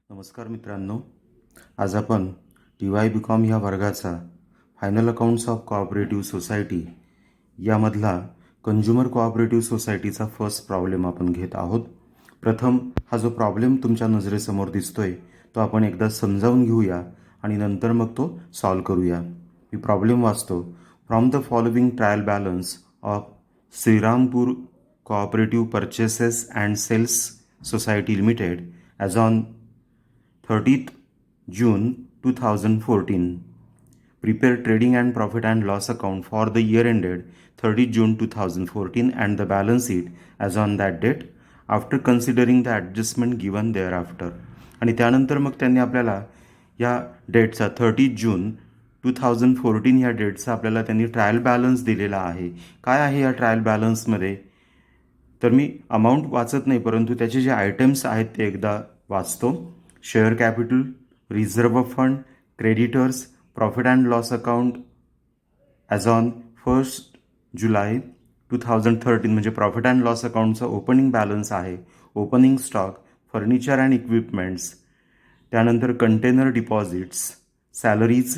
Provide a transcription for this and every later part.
नमस्कार मित्रांनो, आज आपण TY BCom या वर्गाचा final accounts of cooperative society यामधला कंझ्युमर कोऑपरेटिव्ह सोसायटीचा फर्स्ट प्रॉब्लेम आपण घेत आहोत. प्रथम हा जो प्रॉब्लेम तुमच्या नजरेसमोर दिसतोय तो आपण एकदा समजावून घेऊया आणि नंतर मग तो सॉल्व करूया. मी प्रॉब्लेम वाचतो. From the following trial balance of Shrirampur cooperative purchases and sales society limited as on 30th June 2014. Prepare trading and profit and loss account for the year ended 30th June 2014 and the balance sheet as on that date after considering the adjustment given thereafter. आणि त्यानंतर मग त्यांनी आपल्याला या डेटचा 30 June 2014 या डेटचा आपल्याला त्यांनी trial balance दिलेला आहे. काय आहे या ट्रायल बॅलन्समध्ये? तर मी अमाऊंट वाचत नाही, परंतु त्याचे जे आयटम्स आहेत ते एकदा वाचतो. Share capital, reserve fund, creditors, profit and loss account as on 1 जुलै 2013 म्हणजे प्रॉफिट अँड लॉस अकाउंटचा ओपनिंग बॅलन्स आहे. Opening stock, furniture and equipments, त्यानंतर container deposits, salaries,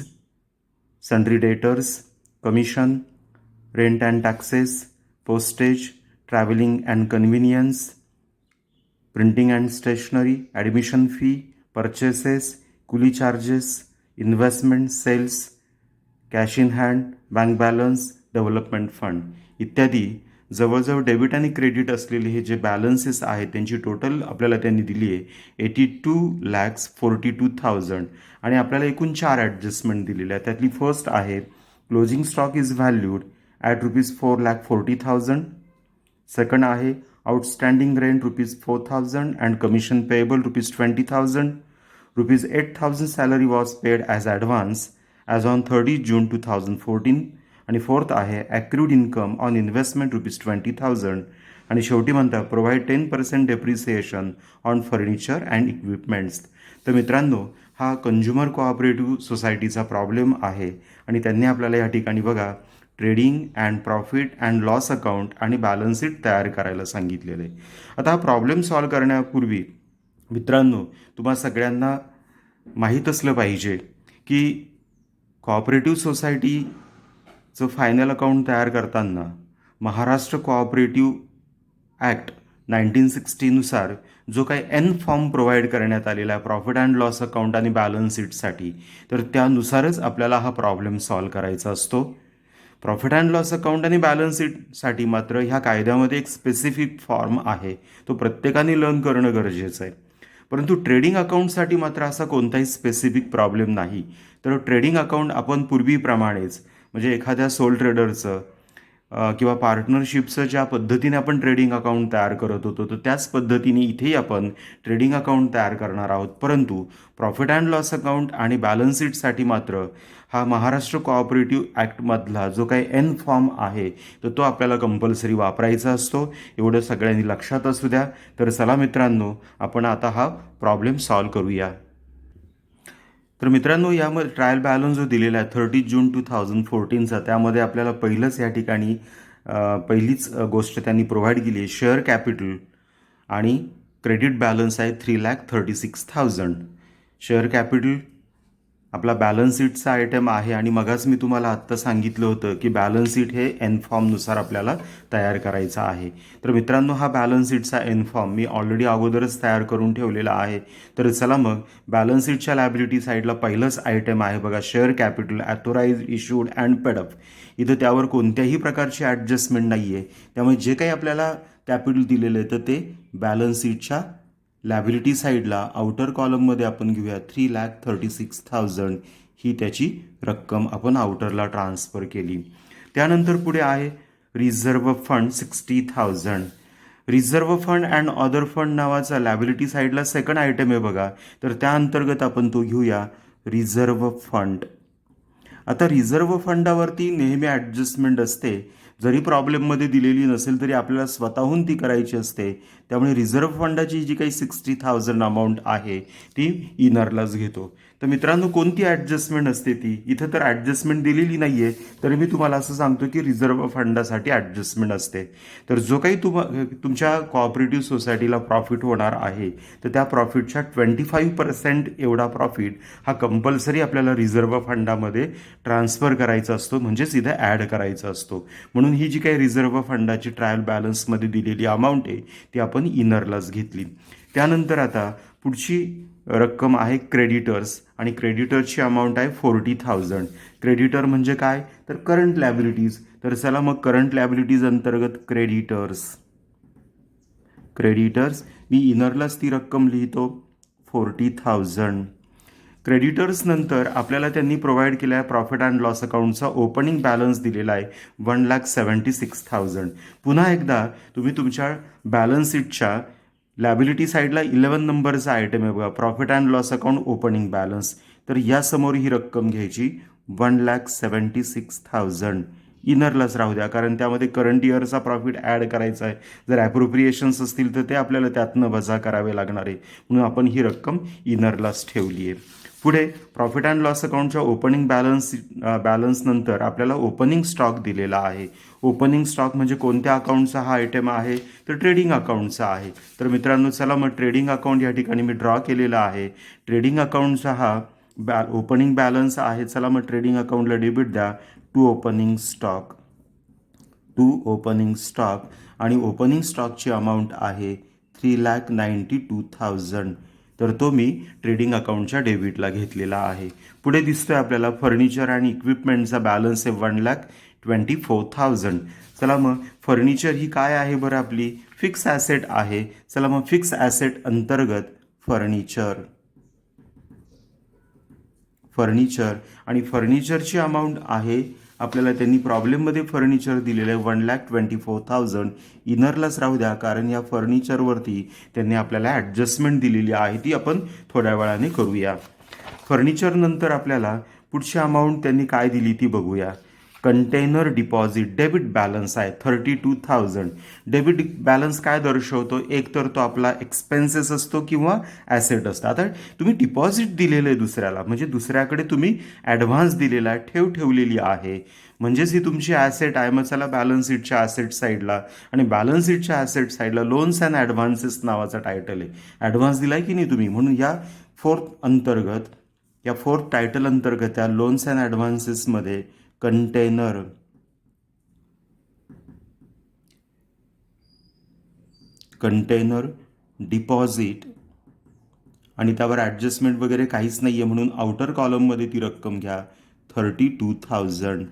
sundry debtors, commission, rent and taxes, postage, travelling and conveyance, printing and stationery, admission fee, purchases, coolie charges, investment, sales, cash in hand, bank balance, development fund इत्यादी जवळजवळ debit आणि credit असलेले हे जे balances आहेत त्यांची total आपल्याला त्यांनी दिली आहे 82,42,000 आणि आपल्याला एकूण 4 ॲडजस्टमेंट दिलेले आहेत. त्यातली फर्स्ट आहे closing stock is valued at ₹4,40,000. Second आहे outstanding rent ₹4,000 and commission payable ₹20,000. ₹8,000 salary was paid as advance as on 30 June 2014. आणि फोर्थ आहे ॲक्रूड इन्कम ऑन इन्व्हेस्टमेंट ₹20,000. आणि शेवटी म्हणतात provide 10% depreciation on furniture and equipments. तर मित्रांनो, हा कंझ्युमर कोऑपरेटिव्ह सोसायटीचा प्रॉब्लेम आहे आणि त्यांनी आपल्याला या ठिकाणी बघा trading and profit and loss account आणि बॅलन्स शीट तयार करायला सांगितलेलं आहे. आता हा प्रॉब्लेम सॉल्व करण्यापूर्वी मित्रांनो, तुम्हा सगळ्यांना माहीत असलं पाहिजे की कोऑपरेटिव्ह सोसायटीचं फायनल अकाउंट तयार करताना महाराष्ट्र कोऑपरेटिव्ह ॲक्ट 1960 जो काही एन फॉर्म प्रोव्हाइड करण्यात आलेला आहे प्रॉफिट अँड लॉस अकाउंट आणि बॅलन्स शीटसाठी, तर त्यानुसारच आपल्याला हा प्रॉब्लेम सॉल्व करायचा असतो. प्रॉफिट अँड लॉस अकाउंट आणि बॅलन्स शीटसाठी मात्र ह्या कायद्यामध्ये एक स्पेसिफिक फॉर्म आहे, तो प्रत्येकाने लर्न करणं गरजेचं आहे. परंतु ट्रेडिंग अकाउंटसाठी मात्र असा कोणताही स्पेसिफिक प्रॉब्लेम नाही. तर ट्रेडिंग अकाउंट आपण पूर्वीप्रमाणेच म्हणजे एखाद्या सोल ट्रेडरचं किंवा पार्टनरशिपचं ज्या पद्धतीने आपण ट्रेडिंग अकाउंट तयार करत होतो तर त्याच पद्धतीने इथेही आपण ट्रेडिंग अकाउंट तयार करणार आहोत. परंतु प्रॉफिट अँड लॉस अकाउंट आणि बॅलन्स शीटसाठी मात्र हा महाराष्ट्र कोऑपरेटिव्ह ॲक्टमधला जो काही एन फॉर्म आहे तर तो आपल्याला कंपल्सरी वापरायचा असतो. एवढं सगळ्यांनी लक्षात असू द्या. तर चला मित्रांनो, आपण आता हा प्रॉब्लेम सॉल्व करूया. तर मित्रांनो, यामध्ये ट्रायल बॅलन्स जो दिलेला आहे 30 जून 2014चा, त्यामध्ये आपल्याला पहिलंच या ठिकाणी पहिलीच गोष्ट त्यांनी प्रोव्हाइड केली आहे. शेअर कॅपिटल आणि क्रेडिट बॅलन्स आहे 3,36,000. शेअर कॅपिटल आपला बॅलन्स शीटचा आयटम आहे आणि मगाच मी तुम्हाला आत्ता सांगितलं होतं की बॅलन्स शीट हे एन फॉर्मनुसार आपल्याला तयार करायचा आहे. तर मित्रांनो, हा बॅलन्स शीटचा एन फॉर्म मी ऑलरेडी अगोदरच तयार करून ठेवलेला आहे. तर चला मग बॅलन्स शीटच्या लायबिलिटी साईडला पहिलंच आयटम आहे बघा, share capital authorised issued and paid up. इथं त्यावर कोणत्याही प्रकारची ॲडजस्टमेंट नाही आहे. त्यामुळे जे काही आपल्याला कॅपिटल दिलेलं आहे तर ते बॅलन्स शीटच्या लायबिलिटी साईडला आउटर कॉलममध्ये आपण घेऊया 3,36,000 ही त्याची रक्कम आपण आउटरला ट्रान्सफर केली. त्यानंतर पुढे आहे reserve fund 60,000. Reserve fund and other fund नावाचा लायबिलिटी साईडला सेकंड आयटम आहे बघा, तर त्या अंतर्गत आपण तो घेऊया रिझर्व्ह फंड. आता रिझर्व्ह फंडावरती नेहमी ॲडजस्टमेंट असते, जरी प्रॉब्लेममध्ये दिलेली नसेल तरी आपल्याला स्वतःहून ती करायची असते. त्यामुळे रिझर्व्ह फंडाची जी काही 60,000 अमाऊंट आहे ती इनरलाच घेतो. तर मित्रांनो कोणती ॲडजस्टमेंट असते ती? इथं तर ॲडजस्टमेंट दिलेली नाही आहे, तरी मी तुम्हाला असं सांगतो की रिझर्व्ह फंडासाठी ॲडजस्टमेंट असते. तर जो काही तुमच्या कोऑपरेटिव्ह सोसायटीला प्रॉफिट होणार आहे, तर त्या प्रॉफिटच्या 25% एवढा प्रॉफिट हा कंपल्सरी आपल्याला रिझर्व्ह फंडामध्ये ट्रान्सफर करायचा असतो, म्हणजेच इथे ॲड करायचा असतो. म्हणून ही जी काही रिझर्व्ह फंडाची ट्रायल बॅलन्समध्ये दिलेली अमाऊंट आहे ती आपण इनरलाच घेतली. त्यानंतर आता पुढची रक्कम आहे क्रेडिटर्स आणि क्रेडिटरची अमाऊंट आहे 40,000. क्रेडिटर म्हणजे काय? तर करंट लॅबिलिटीज. तर चला मग करंट लॅबिलिटीज अंतर्गत क्रेडिटर्स मी इनरलाच ती रक्कम लिहितो 40,000. क्रेडिटर्स नंतर आपल्याला त्यांनी प्रोव्हाइड केला आहे प्रॉफिट अँड लॉस अकाउंटचा ओपनिंग बॅलन्स दिलेला आहे 1,76,000. पुन्हा एकदा तुम्ही तुमच्या बॅलन्स शीटच्या लॅबिलिटी साईडला 11 नंबरचा आयटम आहे बघा, profit and loss account opening balance. तर यासमोर ही रक्कम घ्यायची 1,76,000. इनरलाच राहू द्या, कारण त्यामध्ये करंट इयरचा प्रॉफिट ॲड करायचा आहे. जर ॲप्रोप्रिएशन्स असतील तर ते आपल्याला त्यातनं वजा करावे लागणार आहे, म्हणून आपण ही रक्कम इनरलाच ठेवली आहे. पुढे प्रॉफिट अँड लॉस अकाउंटच्या ओपनिंग बॅलन्स नंतर आपल्याला ओपनिंग स्टॉक दिलेला आहे. ओपनिंग स्टॉक म्हणजे कोणत्या अकाउंटचा हा आयटम आहे? तर ट्रेडिंग अकाउंटचा आहे. तर मित्रांनो चला मग ट्रेडिंग अकाउंट या ठिकाणी मी ड्रॉ केलेला आहे. ट्रेडिंग अकाउंटचा हा ओपनिंग बॅलन्स आहे. चला मग ट्रेडिंग अकाउंटला डेबिट द्या टू ओपनिंग स्टॉक आणि ओपनिंग स्टॉकची अमाऊंट आहे 3,92,000. तर तो मी ट्रेडिंग अकाउंटच्या डेबिटला घेतलेला आहे. पुढे दिसतोय आपल्याला फर्निचर आणि इक्विपमेंटचा बॅलन्स आहे 1,24,000. चला मग फर्निचर ही काय आहे बरं? आपली फिक्स ॲसेट आहे. चला मग फिक्स ॲसेट अंतर्गत फर्निचर आणि फर्निचरची अमाऊंट आहे आपल्याला त्यांनी प्रॉब्लेममध्ये फर्निचर दिलेलं आहे 1,24,000. इनरलाच राहू द्या, कारण या फर्निचरवरती त्यांनी आपल्याला ॲडजस्टमेंट दिलेली आहे, ती आपण थोड्या वेळाने करूया. फर्निचर नंतर आपल्याला पुढची अमाऊंट त्यांनी काय दिली ती बघूया. कंटेनर डिपॉझिट डेबिट बॅलन्स आहे 32,000. डेबिट बॅलन्स काय दर्शवतो? एक तर तो आपला एक्सपेन्सेस असतो किंवा ॲसेट असतं. आता तुम्ही डिपॉझिट दिलेलं आहे दुसऱ्याला, म्हणजे दुसऱ्याकडे तुम्ही ॲडव्हान्स दिलेला आहे, ठेवलेली आहे, म्हणजेच ही तुमची ॲसेट आहे. मग चला बॅलन्स शीटच्या ॲसेट साईडला, आणि बॅलन्स शीटच्या ॲसेट साईडला लोन्स अँड ॲडव्हान्सेस नावाचा टायटल आहे. ॲडव्हान्स दिला आहे की नाही तुम्ही? म्हणून या फोर्थ टायटल अंतर्गत त्या लोन्स अँड ॲडव्हान्सेसमध्ये कंटेनर डिपॉझिट आणि त्यावर ॲडजस्टमेंट वगैरे काहीच नाही आहे, म्हणून आउटर कॉलममध्ये ती रक्कम घ्या 32,000.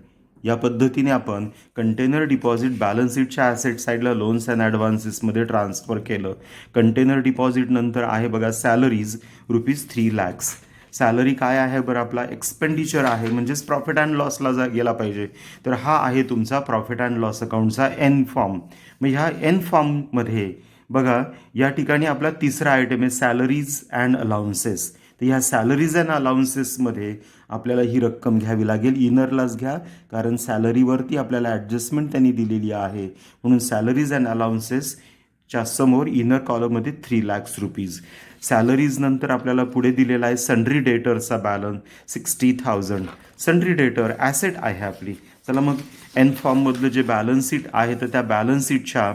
या पद्धतीने आपण कंटेनर डिपॉझिट बॅलन्स शीटच्या ॲसेट साईडला लोन्स अँड ॲडव्हान्सेसमध्ये ट्रान्सफर केलं. कंटेनर डिपॉझिट नंतर आहे बघा सॅलरीज ₹3,00,000. सॅलरी काय आहे बरं? आपला एक्सपेंडिचर आहे, म्हणजेच प्रॉफिट अँड लॉसला गेला पाहिजे. तर हा आहे तुमचा प्रॉफिट अँड लॉस अकाउंटचा एन फॉर्म. मग ह्या एन फॉर्ममध्ये बघा या ठिकाणी आपला तिसरा आयटम आहे सॅलरीज अँड अलाउन्सेस. तर ह्या सॅलरीज अँड अलाउन्सेसमध्ये आपल्याला ही रक्कम घ्यावी लागेल. इनरलाच घ्या, कारण सॅलरीवरती आपल्याला ॲडजस्टमेंट त्यांनी दिलेली आहे, म्हणून सॅलरीज अँड अलाउन्सेसच्या समोर इनर कॉलममध्ये ₹3,00,000. सॅलरीज नंतर आपल्याला पुढे दिलेला आहे सन्ड्री डेटरचा बॅलन्स 60,000. सन्ड्री डेटर ॲसेट आहे आपली. चला मग एन फॉर्ममधलं जे बॅलन्स शीट आहे तर त्या बॅलन्स शीटच्या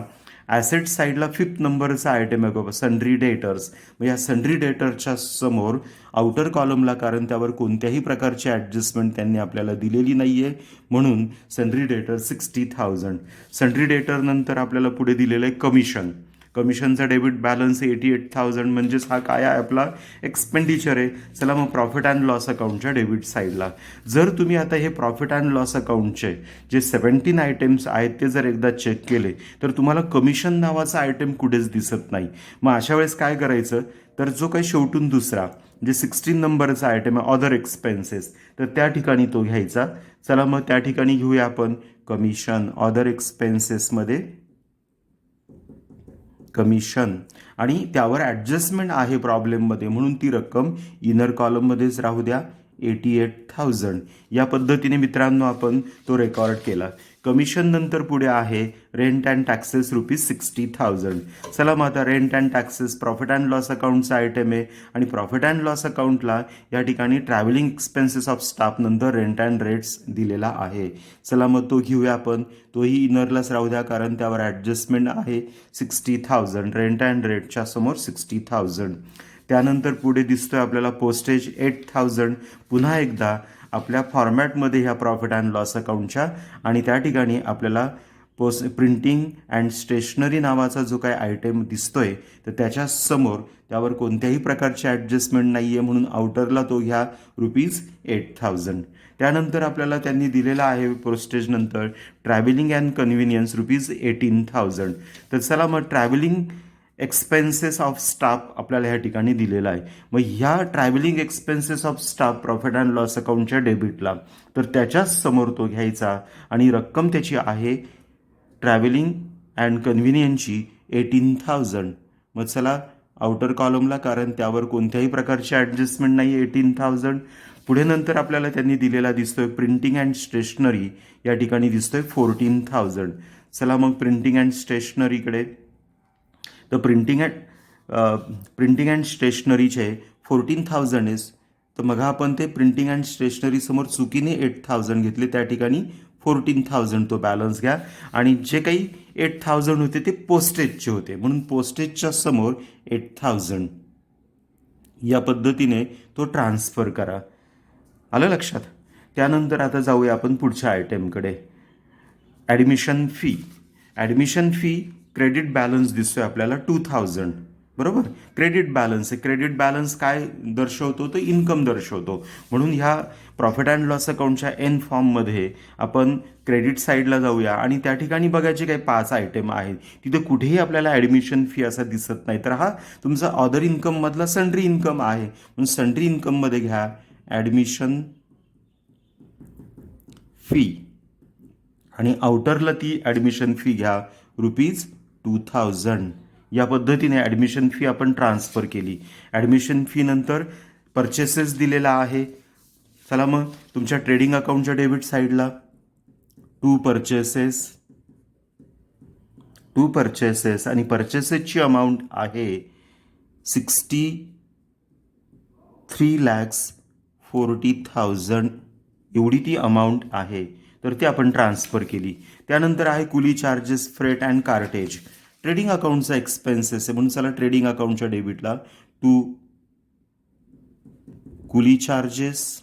ॲसेट साईडला 5th नंबरचा आयटम आहे बघा सन्ड्री डेटर्स. मग या सन्ड्री डेटरच्या समोर आउटर कॉलमला, कारण त्यावर कोणत्याही प्रकारची ॲडजस्टमेंट त्यांनी आपल्याला दिलेली नाही आहे, म्हणून सन्ड्री डेटर 60,000. सन्ड्री डेटर नंतर आपल्याला पुढे दिलेलं आहे कमिशनचा डेबिट बॅलन्स 88,000, म्हणजेच हा काय आहे? आपला एक्सपेंडिचर आहे. चला मग प्रॉफिट अँड लॉस अकाउंटच्या डेबिट साईडला जर तुम्ही आता हे प्रॉफिट अँड लॉस अकाउंटचे जे 17 आयटम्स आहेत ते जर एकदा चेक केले तर तुम्हाला कमिशन नावाचा आयटम कुठेच दिसत नाही. मग अशा वेळेस काय करायचं? तर जो काही शेवटून दुसरा जे 16 नंबरचा आयटम आहे अदर एक्सपेन्सेस, तर त्या ठिकाणी तो घ्यायचा. चला मग त्या ठिकाणी घेऊया आपण कमिशन. अदर एक्सपेन्सेसमध्ये कमिशन आणि त्यावर ॲडजस्टमेंट आहे प्रॉब्लेममध्ये, म्हणून ती रक्कम इनर कॉलममध्येच राहू द्या. 88,000. या पद्धतीने मित्रांनो आपण तो रेकॉर्ड केला. कमिशन नंतर पुढे आहे रेंट अँड टॅक्सेस ₹60,000. चला मग आता rent and taxes profit and loss अकाउंटचा आयटम आहे आणि प्रॉफिट अँड लॉस अकाउंटला या ठिकाणी ट्रॅव्हलिंग एक्सपेन्सेस ऑफ स्टाफ नंतर रेंट अँड रेट्स दिलेला आहे. चला मग तो घेऊया आपण. तोही इनरलाच राहू द्या कारण त्यावर ॲडजस्टमेंट आहे. 60,000 रेंट अँड रेटच्या समोर 60,000. त्यानंतर पुढे दिसतोय आपल्याला पोस्टेज 8,000. पुन्हा एकदा आपल्या फॉर्मॅटमध्ये ह्या प्रॉफिट अँड लॉस अकाउंटच्या आणि त्या ठिकाणी आपल्याला प्रिंटिंग अँड स्टेशनरी नावाचा जो काही आयटम दिसतोय तर त्याच्या समोर त्यावर कोणत्याही प्रकारची ॲडजस्टमेंट नाही आहे म्हणून आउटरला तो घ्या ₹8,000. त्यानंतर आपल्याला त्यांनी दिलेला आहे पोस्टेज नंतर ट्रॅव्हलिंग अँड कन्व्हिनियन्स ₹18,000. तर चला मग ट्रॅव्हलिंग एक्सपेन्सेस ऑफ स्टाफ आपल्याला ह्या ठिकाणी दिलेला आहे. मग ह्या travelling expenses of staff profit and loss अकाउंटच्या डेबिटला तर त्याच्याच समोर तो घ्यायचा आणि रक्कम त्याची आहे ट्रॅव्हलिंग अँड कन्व्हिनियन्सची 18,000. मग चला आउटर कॉलमला कारण त्यावर कोणत्याही प्रकारची ॲडजस्टमेंट नाही. 18,000. पुढे नंतर आपल्याला त्यांनी दिलेला दिसतोय प्रिंटिंग अँड स्टेशनरी या ठिकाणी दिसतोय 14,000. चला मग प्रिंटिंग अँड स्टेशनरीकडे. तर प्रिंटिंग अँड स्टेशनरीचे 14,000 आहे. तर मग आपण ते प्रिंटिंग अँड स्टेशनरी समोर चुकीने 8,000 घेतले त्या ठिकाणी 14,000 तो बॅलन्स घ्या आणि जे काही 8,000 होते ते पोस्टेजचे होते म्हणून पोस्टेजच्या समोर 8,000 या पद्धतीने तो ट्रान्सफर करा. आलं लक्षात. त्यानंतर आता जाऊया आपण पुढच्या आयटमकडे. Admission fee. Admission fee credit balance दिसतोय आपल्याला 2,000. बरोबर. क्रेडिट बॅलन्स आहे. क्रेडिट बॅलन्स काय दर्शवतो तर इन्कम दर्शवतो म्हणून ह्या प्रॉफिट अँड लॉस अकाउंटच्या एन फॉर्ममध्ये आपण क्रेडिट साईडला जाऊया आणि त्या ठिकाणी बघायचे काही 5 आयटम आहेत. तिथे कुठेही आपल्याला ॲडमिशन फी असा दिसत नाही. तर हा तुमचा अदर इन्कममधला सन्ड्री इन्कम आहे म्हणून सन्ड्री इन्कममध्ये घ्या ॲडमिशन फी आणि आउटरला ती ॲडमिशन फी घ्या ₹2,000. या पद्धतीने ॲडमिशन फी आपण ट्रान्सफर केली. ॲडमिशन फी नंतर परचेसेस दिलेला आहे. चला मग तुमच्या ट्रेडिंग अकाउंटच्या डेबिट साईडला टू परचेसेस आणि परचेसेसची अमाऊंट आहे 63,40,000 एवढी ती अमाऊंट आहे. तर ती आपण ट्रान्सफर केली. त्यानंतर आहे coolie charges freight and cartage. Trading अकाउंटचा एक्सपेन्सेस आहे म्हणून चला ट्रेडिंग अकाउंटच्या डेबिटला टू कुली चार्जेस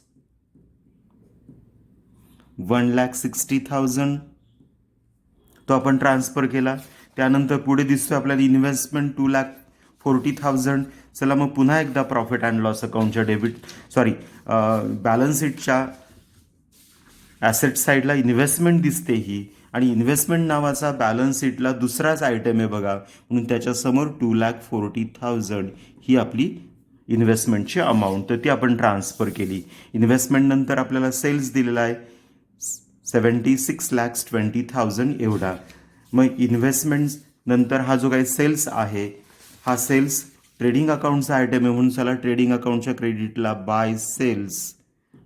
1,60,000 तो आपण ट्रान्सफर केला. त्यानंतर पुढे दिसतो आपल्याला इन्व्हेस्टमेंट 2,40,000. चला मग पुन्हा एकदा प्रॉफिट अँड लॉस अकाउंटच्या बॅलन्स शीटच्या ॲसेट साईडला इन्व्हेस्टमेंट दिसते ही आणि इन्व्हेस्टमेंट नावाचा बॅलन्स शीटला दुसराच आयटम आहे बघा म्हणून त्याच्यासमोर 2,40,000 ही आपली इन्व्हेस्टमेंटची अमाऊंट तर ती आपण ट्रान्सफर केली. इन्व्हेस्टमेंट नंतर आपल्याला सेल्स दिलेला आहे 76,20,000 एवढा. मग इन्व्हेस्टमेंट नंतर हा जो काही सेल्स आहे हा सेल्स ट्रेडिंग अकाउंटचा आयटम आहे म्हणून चला ट्रेडिंग अकाउंटच्या क्रेडिटला बाय सेल्स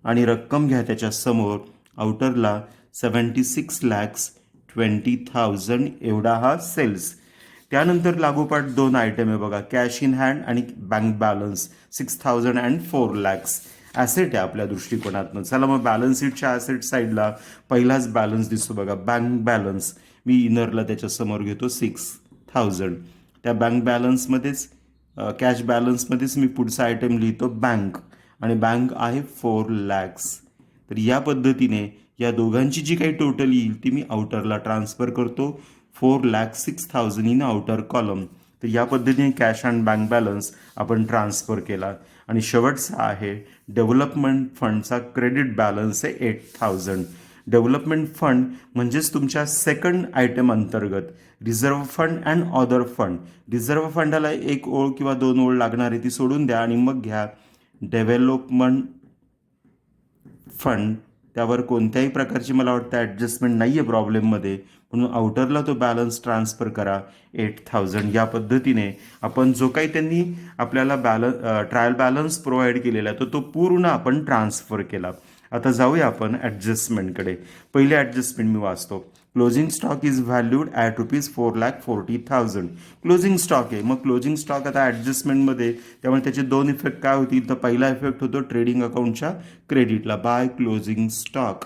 आणि रक्कम घ्या त्याच्या समोर आउटरला 76,20,000 एवढा हा सेल्स. त्यानंतर लागोपाठ 2 आयटम आहे बघा कॅश इन हँड आणि बँक बॅलन्स 6,000 and 4,00,000 ॲसेट आहे आपल्या दृष्टिकोनातनं. चला मग बॅलन्स शीटच्या ॲसेट साईडला पहिलाच बॅलन्स दिसतो बघा बँक बॅलन्स. मी इनरला त्याच्यासमोर घेतो 6,000. त्या बँक बॅलन्समध्येच कॅश बॅलन्समध्येच मी पुढचा आयटम लिहितो बँक आणि बँक आहे 4,00,000. तर या पद्धतीने या दोघांची जी काही टोटल येईल ती मी आउटरला ट्रान्सफर करतो 4,06,000 इन आउटर कॉलम. तर या पद्धतीने कॅश अँड बँक बॅलन्स आपण ट्रान्सफर केला. आणि शेवटचा आहे डेव्हलपमेंट फंडचा क्रेडिट बॅलन्स आहे 8,000. डेव्हलपमेंट फंड म्हणजेच तुमच्या सेकंड आयटम अंतर्गत reserve fund and other fund. Reserve फंडाला 1 ओळ किंवा 2 ओळ लागणार आहे ती सोडून द्या आणि मग घ्या डेव्हलपमेंट फंड त्यावर कोणत्याही प्रकारची मला वाटतं ॲडजस्टमेंट नाही आहे प्रॉब्लेममध्ये, म्हणून आउटरला तो बॅलन्स ट्रान्सफर करा 8000. या पद्धतीने आपण जो काही त्यांनी आपल्याला ट्रायल बॅलन्स प्रोव्हाइड केलेला आहे तो पूर्ण आपण ट्रान्सफर केला. आता जाऊया आपण ॲडजस्टमेंटकडे. पहिले ॲडजस्टमेंट मी वाचतो. Closing stock is valued at ₹4,40,000. Closing stock आहे. मग क्लोजिंग स्टॉक आता ॲडजस्टमेंटमध्ये, त्यामुळे त्याचे दोन इफेक्ट काय होतील, तर पहिला इफेक्ट होतो ट्रेडिंग अकाउंटच्या क्रेडिटला बाय क्लोजिंग स्टॉक,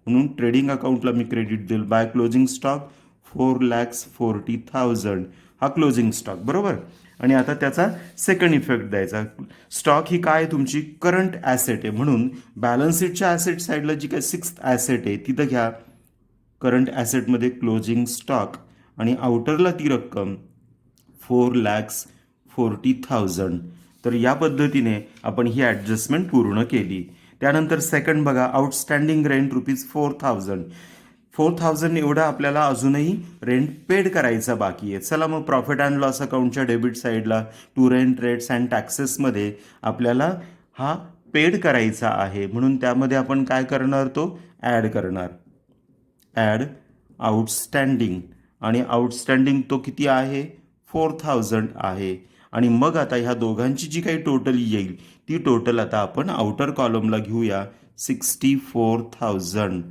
म्हणून ट्रेडिंग अकाउंटला मी क्रेडिट देईल बाय क्लोजिंग स्टॉक 4,40,000 हा क्लोजिंग स्टॉक, बरोबर. आणि आता त्याचा सेकंड इफेक्ट द्यायचा. स्टॉक ही काय तुमची करंट ॲसेट आहे, म्हणून बॅलन्स शीटच्या ॲसेट साईडला जी काय सिक्स्थ ॲसेट आहे तिथं घ्या करंट ॲसेटमध्ये क्लोजिंग स्टॉक, आणि आउटरला ती रक्कम 4,40,000. तर या पद्धतीने आपण ही ॲडजस्टमेंट पूर्ण केली. त्यानंतर सेकंड बघा, आउटस्टँडिंग रेंट ₹4,000. 4,000 एवढा आपल्याला अजूनही रेंट पेड करायचा बाकी आहे. चला मग प्रॉफिट अँड लॉस अकाउंटच्या डेबिट साईडला टू रेंट रेट्स अँड टॅक्सेसमध्ये आपल्याला हा पेड करायचा आहे, म्हणून त्यामध्ये आपण काय करणार, तो ॲड करणार. ॲड आउटस्टँडिंग, आणि आउटस्टँडिंग तो किती आहे, 4,000 आहे. आणि मग आता ह्या दोघांची जी काही टोटल येईल ती टोटल आता आपण आउटर कॉलमला घेऊया 64,000.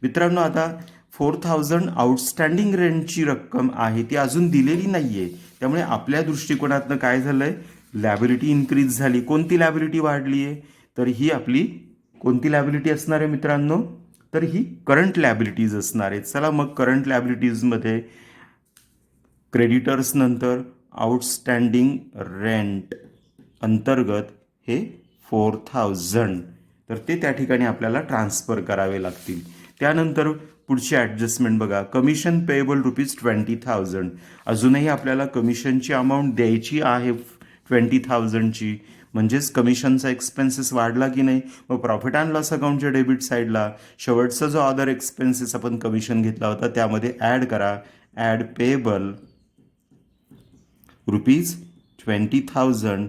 मित्रांनो, आता 4,000 आउटस्टँडिंग रेंटची रक्कम आहे, ती अजून दिलेली नाही आहे. त्यामुळे आपल्या दृष्टिकोनातनं काय झालं आहे, लॅबिलिटी इन्क्रीज झाली. कोणती लॅबिलिटी वाढली आहे, तर ही आपली कोणती लॅबिलिटी असणार आहे मित्रांनो, तर ही करंट लॅबिलिटीज असणार आहेत. चला मग करंट लॅबिलिटीजमध्ये क्रेडिटर्स नंतर आउटस्टँडिंग रेंट अंतर्गत हे 4,000, तर ते त्या ठिकाणी आपल्याला ट्रान्सफर करावे लागतील. त्यानंतर पुढची ॲडजस्टमेंट बघा, कमिशन पेएबल ₹20,000. अजूनही आपल्याला कमिशनची अमाऊंट द्यायची आहे 20,000ची, म्हणजेच कमिशनचा एक्सपेन्सेस वाढला की नाही. मग प्रॉफिट अँड लॉस अकाउंटच्या डेबिट साईडला शेवटचा जो अदर एक्सपेन्सेस आपण कमिशन घेतला होता त्यामध्ये ॲड करा. Add payable ₹20,000.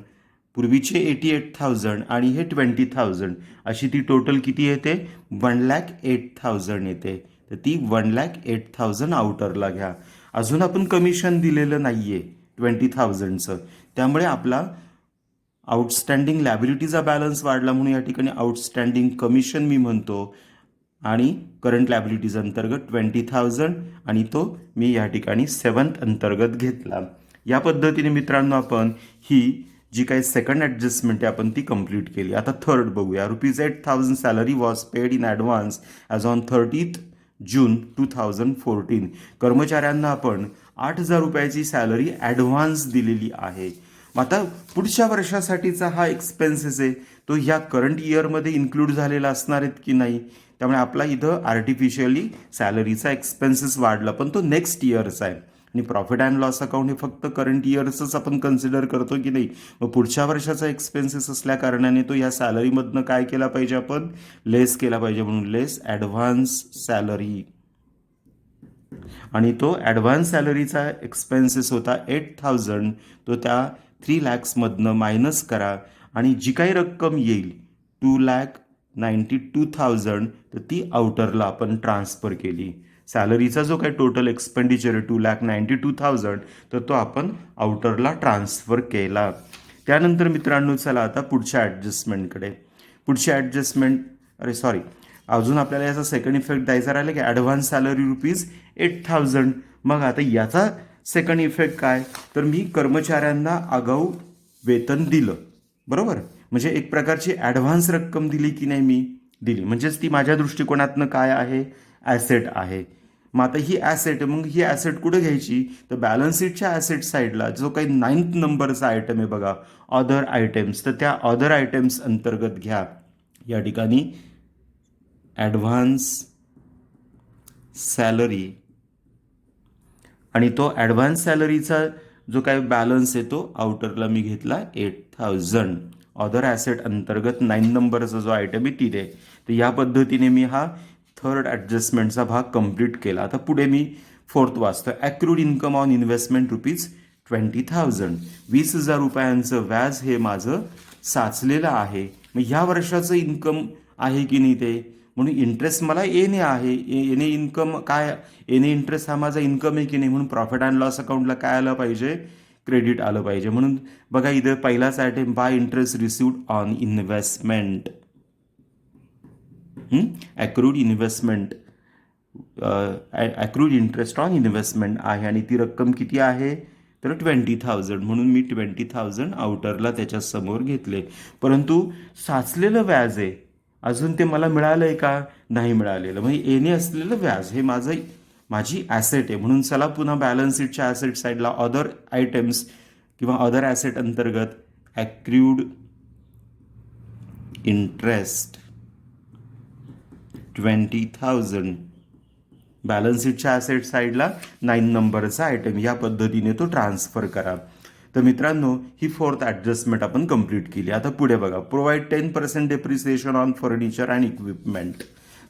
पूर्वीचे 88,000 आणि हे 20,000, अशी ती टोटल किती येते, 1,08,000 येते. तर ती 1,08,000 आउटरला घ्या. अजून आपण कमिशन दिलेलं नाही आहे 20,000चं, त्यामुळे आपला आउटस्टँडिंग लॅबिलिटीचा बॅलन्स वाढला, म्हणून या ठिकाणी आउटस्टँडिंग कमिशन मी म्हणतो, आणि करंट लॅबिलिटीज अंतर्गत 20,000, आणि तो मी या ठिकाणी 7th अंतर्गत घेतला. या पद्धतीने मित्रांनो आपण ही जी काही सेकंड ॲडजस्टमेंट आहे आपण ती कंप्लीट केली. आता थर्ड बघूया. ₹8,000 salary was paid in advance as on 30th जून 2014. कर्मचाऱ्यांना आपण 8,000 रुपयाची सॅलरी ॲडव्हान्स दिलेली आहे. आता पुढच्या वर्षासाठीचा हा एक्सपेन्सेस आहे, तो ह्या करंट इयरमध्ये इन्क्लूड झालेला असणार आहेत की नाही. त्यामुळे आपला इथं आर्टिफिशियली सॅलरीचा एक्सपेन्सेस वाढला, पण तो नेक्स्ट इयरचा आहे. आणि प्रॉफिट अँड लॉस अकाउंट हे फक्त करंट इयर्सच आपण कन्सिडर करतो की नाही. मग पुढच्या वर्षाचा एक्सपेन्सेस असल्या कारणाने तो या सॅलरीमधनं काय केला पाहिजे, आपण लेस केला पाहिजे, म्हणून लेस ॲडव्हान्स सॅलरी. आणि तो ॲडव्हान्स सॅलरीचा एक्सपेन्सेस होता 8,000, तो त्या 3 lakhsमधनं मायनस करा, आणि जी काही रक्कम येईल 2,92,000 तर ती आउटरला आपण ट्रान्सफर केली. सॅलरीचा जो काही टोटल एक्सपेंडिचर आहे 2,92,000 तर तो आपण आउटरला ट्रान्सफर केला. त्यानंतर मित्रांनो चला आता पुढच्या ॲडजस्टमेंटकडे. पुढची ॲडजस्टमेंट अजून आपल्याला याचा सेकंड इफेक्ट द्यायचा राहिला की ॲडव्हान्स सॅलरी ₹8,000. मग आता याचा सेकंड इफेक्ट काय, तर मी कर्मचाऱ्यांना आगाऊ वेतन दिलं, बरोबर. म्हणजे एक प्रकारची ॲडव्हान्स रक्कम दिली की नाही, मी दिली, म्हणजेच ती माझ्या दृष्टिकोनातनं काय आहे, ॲसेट आहे. मग आता ही ॲसेट आहे, मग ही ॲसेट कुठं घ्यायची, तर बॅलन्स शीटच्या ॲसेट साईडला जो काही 9th नंबरचा आयटम आहे बघा, अदर आयटेम्स, तर त्या अदर आयटेम्स अंतर्गत घ्या. या ठिकाणी ॲडव्हान्स सॅलरी, आणि तो ॲडव्हान्स सॅलरीचा जो काही बॅलन्स आहे तो आउटरला मी घेतला 8,000. अदर ॲसेट अंतर्गत 9 नंबरचा जो आयटम आहे तिथे. तर या पद्धतीने मी हा थर्ड ॲडजस्टमेंटचा भाग कंप्लीट केला. आता पुढे मी फोर्थ वाचतो. ॲक्रूड इन्कम ऑन इन्व्हेस्टमेंट ₹20,000. 20,000 रुपयांचं व्याज हे माझं साचलेलं आहे. मग ह्या वर्षाचं इन्कम आहे की नाही ते, म्हणून इंटरेस्ट मला एने आहे, एने इन्कम काय, एने इंटरेस्ट हा माझा इन्कम आहे की नाही, म्हणून प्रॉफिट अँड लॉस अकाउंटला काय आलं पाहिजे, क्रेडिट आलं पाहिजे. म्हणून बघा इथं पहिलाच item, by interest received on investment, accrued investment, accrued interest on investment आहे आणि ती रक्कम किती आहे, तर 20,000. म्हणून मी 20,000 आउटरला त्याच्यासमोर घेतले. परंतु साचलेलं व्याज आहे, अजून ते मला मिळालं आहे का, नाही मिळालेलं. म्हणजे एने असलेलं व्याज हे माझी ॲसेट आहे. म्हणून चला पुन्हा बॅलन्स शीटच्या ॲसेट साईडला अदर आयटम्स किंवा अदर ॲसेट अंतर्गत ॲक्रूड इंटरेस्ट 20,000 बॅलन्स शीटच्या ॲसेट साईडला 9 नंबरचा आयटम या पद्धतीने तो ट्रान्सफर करा. तर मित्रांनो, ही फोर्थ ॲडजस्टमेंट आपण कंप्लीट केली. आता पुढे बघा, provide 10% depreciation on furniture and equipment.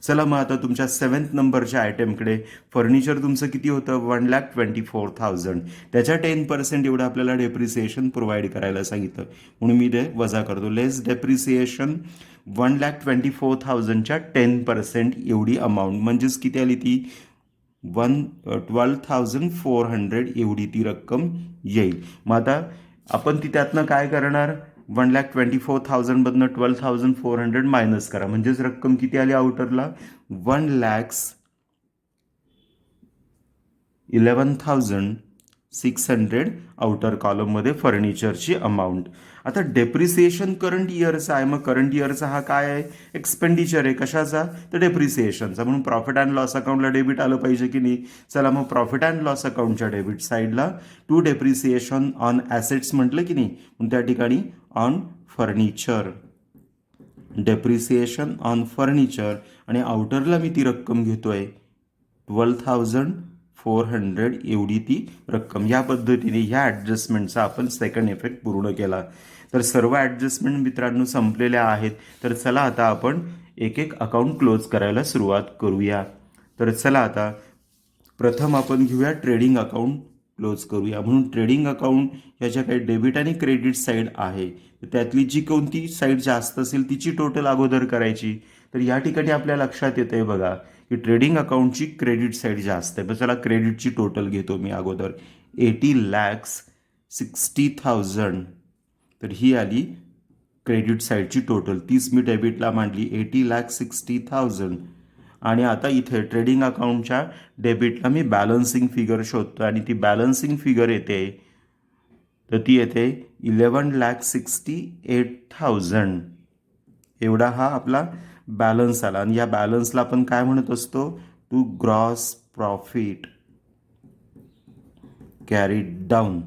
चला मग आता तुमच्या 7th नंबरच्या आयटमकडे, फर्निचर तुमचं किती होतं, 1,24,000. त्याच्या 10% एवढं आपल्याला डेप्रिसिएशन प्रोव्हाइड करायला सांगितलं, म्हणून मी ते वजा करतो. लेस डेप्रिसिएशन 1,24,000च्या 10% एवढी अमाऊंट, म्हणजेच किती आली ती, 12,400 एवढी ती रक्कम येईल. मग आता आपण ती त्यातनं काय करणार, 1,24,000मधनं 12,400 मायनस करा, म्हणजेच रक्कम किती आली आउटरला, 1,11,600 आउटर कॉलममध्ये फर्निचरची अमाऊंट. आता डेप्रिसिएशन करंट इयरचा आहे, मग करंट इयरचा हा काय आहे, एक्सपेंडिचर आहे. कशाचा, तर डेप्रिसिएशनचा. म्हणून प्रॉफिट अँड लॉस अकाउंटला डेबिट आलं पाहिजे की नाही. चला मग प्रॉफिट अँड लॉस अकाउंटच्या डेबिट साईडला टू डेप्रिसिएशन ऑन ॲसेट्स म्हटलं की नाही, म्हणून त्या ठिकाणी on furniture, depreciation on furniture, आणि आउटरला मी ती रक्कम घेतोय 12,400 एवढी ती रक्कम. या पद्धतीने ह्या ॲडजस्टमेंटचा आपण सेकंड इफेक्ट पूर्ण केला. तर सर्व ॲडजस्टमेंट मित्रांनो संपलेल्या आहेत. तर चला आता आपण एक एक अकाउंट क्लोज करायला सुरुवात करूया. तर चला आता प्रथम आपण घेऊया ट्रेडिंग अकाउंट क्लोज करूया. म्हणून ट्रेडिंग अकाउंट ह्याच्या काही डेबिट आणि क्रेडिट साईड आहे, तर त्यातली जी कोणती साईड जास्त असेल तिची टोटल अगोदर करायची. तर या ठिकाणी आपल्या लक्षात येतं आहे बघा की ट्रेडिंग अकाउंटची क्रेडिट साईड जास्त आहे. पण चला क्रेडिटची टोटल घेतो मी अगोदर, 80,60,000. तर ही आली क्रेडिट साईडची टोटल, तीच मी डेबिटला मांडली, 80,60,000. आणि आता इथे ट्रेडिंग अकाउंटच्या डेबिटला मी बॅलन्सिंग फिगर शोधतो आणि ती बॅलन्सिंग फिगर येते, तर ती येते 11,68,000 एवढा हा आपला बॅलन्स आला. आणि या बॅलन्सला आपण काय म्हणत असतो, to gross profit carried down.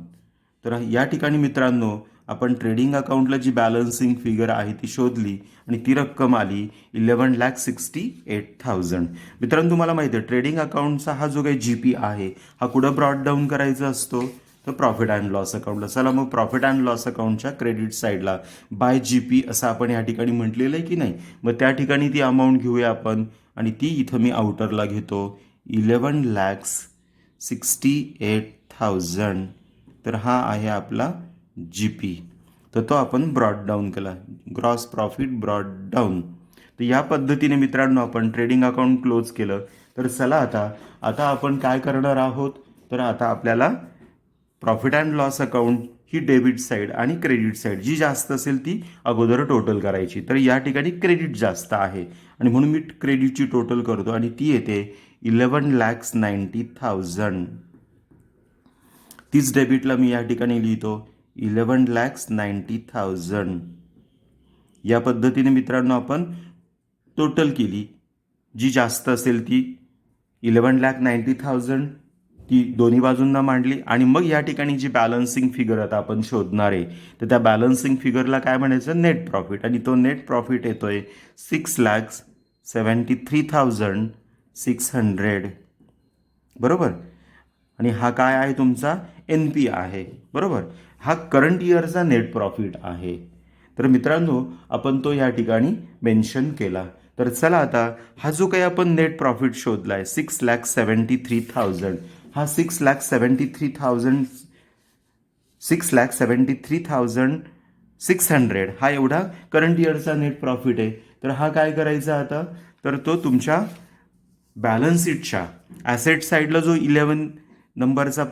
तर या ठिकाणी मित्रांनो आपण ट्रेडिंग अकाउंटला जी बॅलन्सिंग फिगर आहे ती शोधली आणि ती रक्कम आली 11,68,000. मित्रांनो तुम्हाला माहिती आहे ट्रेडिंग अकाउंटचा हा जो काही GP आहे हा कुठं ब्रॉड डाऊन करायचा असतो, तर प्रॉफिट अँड लॉस अकाउंटला. चला मग प्रॉफिट अँड लॉस अकाउंटच्या क्रेडिट साईडला बाय GP असं आपण या ठिकाणी म्हटलेलं आहे की नाही, मग त्या ठिकाणी ती अमाऊंट घेऊया आपण आणि ती इथं मी आउटरला घेतो 11,68,000. तर हा आहे आपला GP. तर तो आपण ब्रॉड डाऊन केला, ग्रॉस प्रॉफिट ब्रॉड डाऊन. तर या पद्धतीने मित्रांनो आपण ट्रेडिंग अकाउंट क्लोज केलं. तर चला आता आपण काय करणार आहोत, तर आता आपल्याला profit and loss account he debit side आणि क्रेडिट साईड जी जास्त असेल ती अगोदर टोटल करायची. तर या ठिकाणी क्रेडिट जास्त आहे आणि म्हणून मी क्रेडिटची टोटल करतो आणि ती येते 11,90,000. तीच डेबिटला मी या ठिकाणी लिहितो 11,90,000. या पद्धतीने मित्रांनो आपण टोटल केली, जी जास्त असेल ती 11,90,000 ती दोन्ही बाजूंना मांडली. आणि मग या ठिकाणी जी बॅलन्सिंग फिगर आता आपण शोधणार आहे, तर त्या बॅलन्सिंग फिगरला काय म्हणायचं, नेट प्रॉफिट. आणि तो नेट प्रॉफिट येतोय 6,73,600 बरोबर. आणि हा काय आहे तुमचा NP आहे बरोबर. हा करंट इयरचा नेट प्रॉफिट आहे. तर मित्रांनो आपण तो या ठिकाणी मेन्शन केला. तर चला आता हा जो काही आपण नेट प्रॉफिट शोधला आहे 6,73,000, हा 6,73,600 हा एवढा करंट इयरचा नेट प्रॉफिट आहे. तर हा काय करायचा आता, तर तो तुमच्या बॅलन्स शीटच्या ॲसेट साईडला जो 11 नंबरचा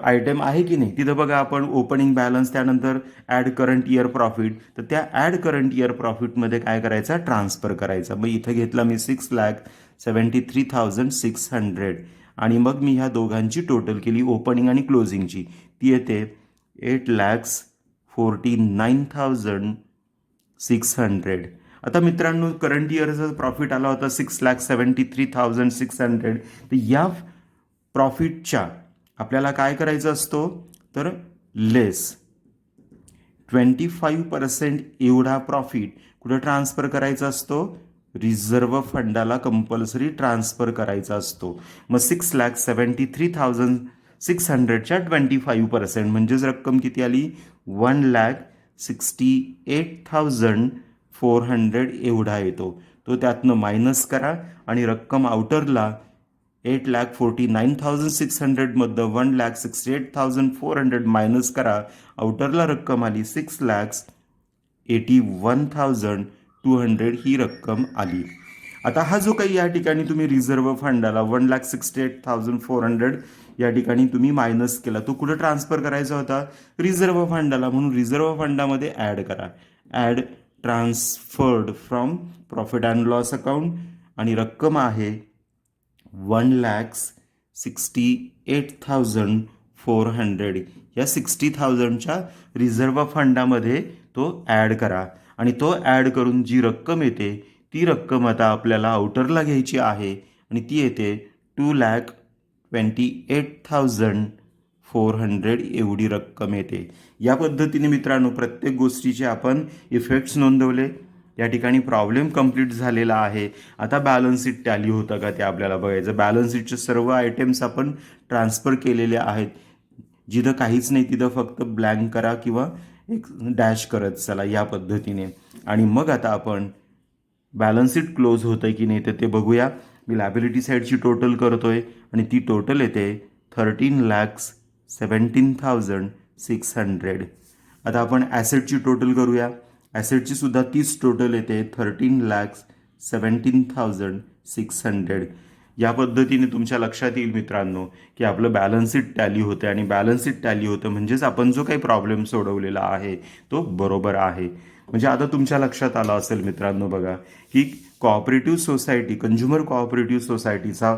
आयटम आहे की नाही, तिथं बघा आपण ओपनिंग बॅलन्स, त्यानंतर ॲड करंट इयर प्रॉफिट, तर त्या ॲड करंट इयर प्रॉफिटमध्ये काय करायचा, ट्रान्सफर करायचा. मग इथं घेतला मी 6,73,600 आणि मग मी ह्या दोघांची टोटल केली ओपनिंग आणि क्लोजिंगची, ती येते 8,49,600. आता मित्रांनो करंट इयरचा प्रॉफिट आला होता 6,73,600. तर या प्रॉफिटच्या आपल्याला काय करायचं असतो, तर लेस 25% एवढा प्रॉफिट कुठं ट्रान्सफर करायचा असतो, रिझर्व्ह फंडाला कंपल्सरी ट्रान्सफर करायचा असतो. मग 6,73,600च्या 25% म्हणजेच रक्कम किती आली, 1,68,400 एवढा येतो. तो त्यातनं मायनस करा आणि रक्कम आउटरला 8,49,600 मधनं 1,68,400 मायनस करा, आउटरला रक्कम आली 6,81,200 ही रक्कम आली. आता हा जो काही या ठिकाणी तुम्ही रिझर्व्ह फंडाला 1,68,400 या ठिकाणी तुम्ही मायनस केला, तो कुठं ट्रान्सफर करायचा होता, रिझर्व्ह फंडाला, म्हणून रिझर्व्ह फंडामध्ये ॲड करा. Add transferred from profit and loss account आणि रक्कम आहे 1,68,400. या 60,000च्या रिझर्व्ह फंडामध्ये तो ॲड करा आणि तो ॲड करून जी रक्कम येते ती रक्कम आता आपल्याला आउटरला घ्यायची आहे आणि ती येते 2,28,400 एवढी रक्कम येते. या पद्धतीने मित्रांनो प्रत्येक गोष्टीचे आपण इफेक्ट्स नोंदवले. या ठिकाणी प्रॉब्लेम कंप्लीट झालेला आहे. आता बॅलन्स शीट टॅली होतं का ते आपल्याला बघायचं. बॅलन्स शीटचे सर्व आयटेम्स आपण ट्रान्सफर केलेले आहेत. जिथं काहीच नाही तिथं फक्त ब्लँक करा किंवा एक डॅश करत चला या पद्धतीने. आणि मग आता आपण बॅलन्स शीट क्लोज होतं की नाही तर ते बघूया. मी लॅबिलिटी साईडची टोटल करतोय आणि ती टोटल येते 13,17,600. आता आपण ॲसेटची टोटल करूया. ॲसेटची सुद्धा तीच टोटल येते 13,17,600. या पद्धतीने तुमच्या लक्षात येईल मित्रांनो की आपलं बॅलन्स शीट टॅली होतं आणि बॅलन्स शीट टॅली होतं म्हणजेच आपण जो काही प्रॉब्लेम सोडवलेला आहे तो बरोबर आहे. म्हणजे आता तुमच्या लक्षात आलं असेल मित्रांनो बघा की कोऑपरेटिव्ह सोसायटी, कंझ्युमर कोऑपरेटिव्ह सोसायटीचा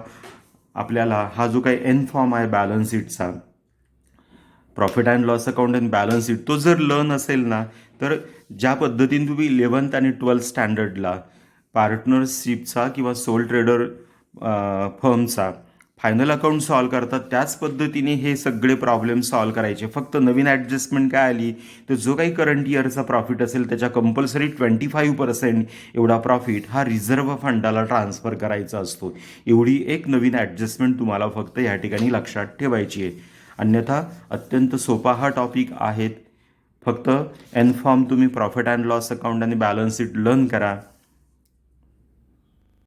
आपल्याला हा जो काही एन फॉर्म आहे बॅलन्स शीटचा, profit and loss account and balance sheet, तो जर लर्न असेल ना तर ज्या पद्धतीने तुम्ही 11th आणि 12th स्टँडर्डला पार्टनरशिपचा किंवा सोल ट्रेडर फर्मचा फायनल अकाउंट सॉल्व करतात त्याच पद्धतीने हे सगळे प्रॉब्लेम सॉल्व करायचे. फक्त नवीन ॲडजस्टमेंट काय आली तर जो काही करंट इयरचा प्रॉफिट असेल त्याच्या कंपल्सरी 25% एवढा प्रॉफिट हा रिझर्व्ह फंडाला ट्रान्सफर करायचा असतो. एवढी एक नवीन ॲडजस्टमेंट तुम्हाला फक्त या ठिकाणी लक्षात ठेवायची आहे. अन्यथा अत्यंत सोपा हा टॉपिक आहे. फक्त एन फॉर्म तुम्ही प्रॉफिट अँड लॉस अकाउंट आणि बॅलन्स शीट लर्न करा.